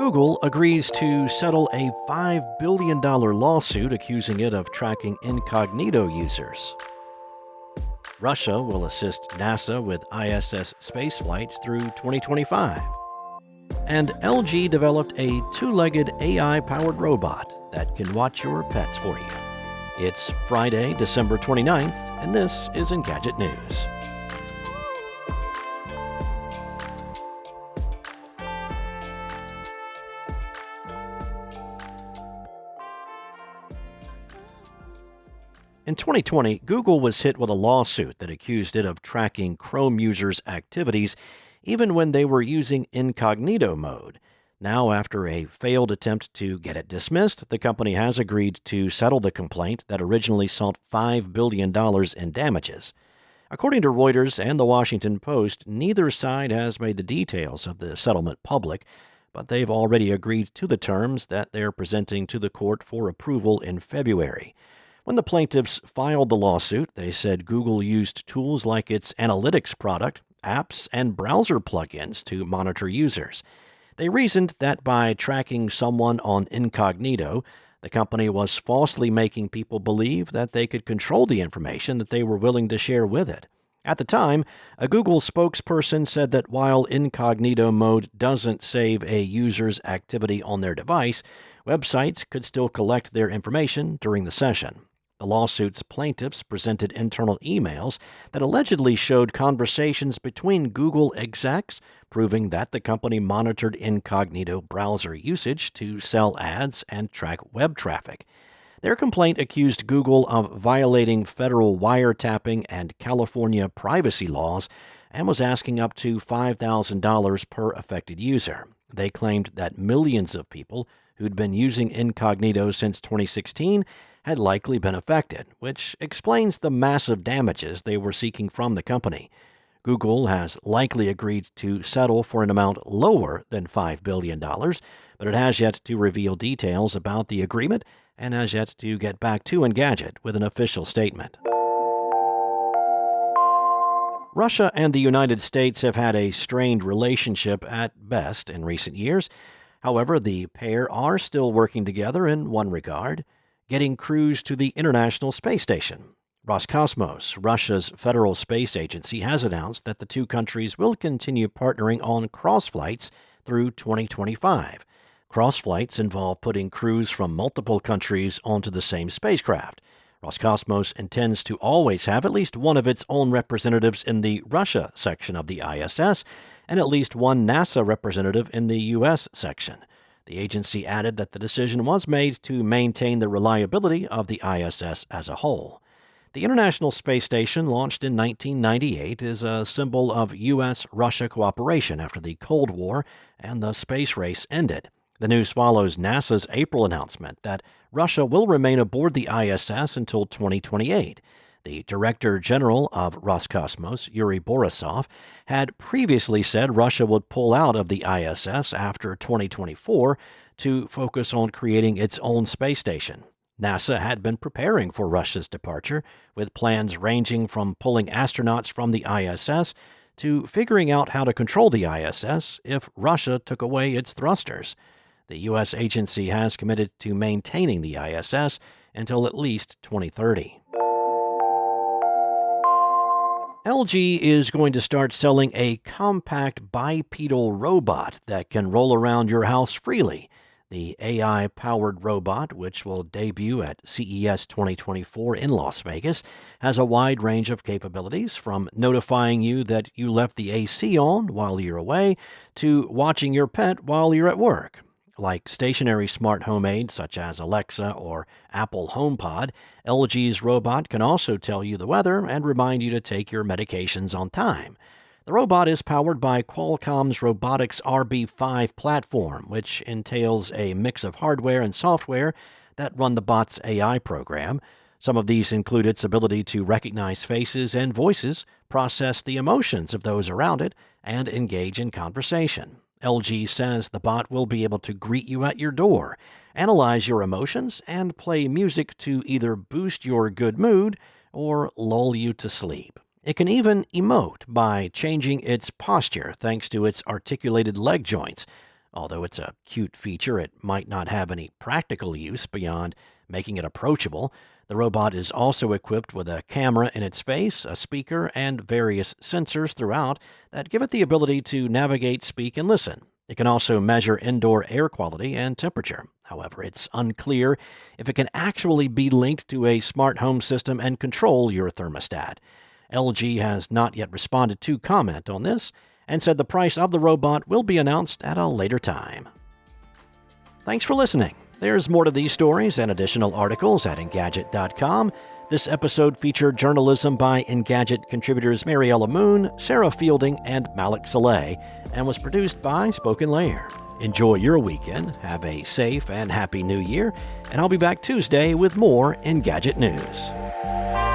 Google agrees to settle a $5 billion lawsuit accusing it of tracking Incognito users. Russia will assist NASA with ISS space flights through 2025. And LG developed a two-legged AI-powered robot that can watch your pets for you. It's Friday, December 29th, and this is Engadget News. In 2020, Google was hit with a lawsuit that accused it of tracking Chrome users' activities even when they were using incognito mode. Now, after a failed attempt to get it dismissed, the company has agreed to settle the complaint that originally sought $5 billion in damages. According to Reuters and The Washington Post, neither side has made the details of the settlement public, but they've already agreed to the terms that they're presenting to the court for approval in February. When the plaintiffs filed the lawsuit, they said Google used tools like its analytics product, apps, and browser plugins to monitor users. They reasoned that by tracking someone on incognito, the company was falsely making people believe that they could control the information that they were willing to share with it. At the time, a Google spokesperson said that while incognito mode doesn't save a user's activity on their device, websites could still collect their information during the session. The lawsuit's plaintiffs presented internal emails that allegedly showed conversations between Google execs, proving that the company monitored incognito browser usage to sell ads and track web traffic. Their complaint accused Google of violating federal wiretapping and California privacy laws and was asking up to $5,000 per affected user. They claimed that millions of people who'd been using incognito since 2016 had likely been affected, which explains the massive damages they were seeking from the company. Google has likely agreed to settle for an amount lower than $5 billion, but it has yet to reveal details about the agreement and has yet to get back to Engadget with an official statement. Russia and the United States have had a strained relationship at best in recent years. However, the pair are still working together in one regard: getting crews to the International Space Station. Roscosmos, Russia's federal space agency, has announced that the two countries will continue partnering on cross-flights through 2025. Cross-flights involve putting crews from multiple countries onto the same spacecraft. Roscosmos intends to always have at least one of its own representatives in the Russia section of the ISS and at least one NASA representative in the U.S. section. The agency added that the decision was made to maintain the reliability of the ISS as a whole. The International Space Station, launched in 1998, is a symbol of U.S.-Russia cooperation after the Cold War and the space race ended. The news follows NASA's April announcement that Russia will remain aboard the ISS until 2028. The Director General of Roscosmos, Yuri Borisov, had previously said Russia would pull out of the ISS after 2024 to focus on creating its own space station. NASA had been preparing for Russia's departure, with plans ranging from pulling astronauts from the ISS to figuring out how to control the ISS if Russia took away its thrusters. The U.S. agency has committed to maintaining the ISS until at least 2030. LG is going to start selling a compact bipedal robot that can roll around your house freely. The AI-powered robot, which will debut at CES 2024 in Las Vegas, has a wide range of capabilities, from notifying you that you left the AC on while you're away to watching your pet while you're at work. Like stationary smart home aids such as Alexa or Apple HomePod, LG's robot can also tell you the weather and remind you to take your medications on time. The robot is powered by Qualcomm's Robotics RB5 platform, which entails a mix of hardware and software that run the bot's AI program. Some of these include its ability to recognize faces and voices, process the emotions of those around it, and engage in conversation. LG says the bot will be able to greet you at your door, analyze your emotions, and play music to either boost your good mood or lull you to sleep. It can even emote by changing its posture thanks to its articulated leg joints. Although it's a cute feature, it might not have any practical use beyond making it approachable. The robot is also equipped with a camera in its face, a speaker, and various sensors throughout that give it the ability to navigate, speak, and listen. It can also measure indoor air quality and temperature. However, it's unclear if it can actually be linked to a smart home system and control your thermostat. LG has not yet responded to comment on this and said the price of the robot will be announced at a later time. Thanks for listening. There's more to these stories and additional articles at Engadget.com. This episode featured journalism by Engadget contributors Mariella Moon, Sarah Fielding, and Malik Saleh, and was produced by Spoken Layer. Enjoy your weekend, have a safe and happy new year, and I'll be back Tuesday with more Engadget news.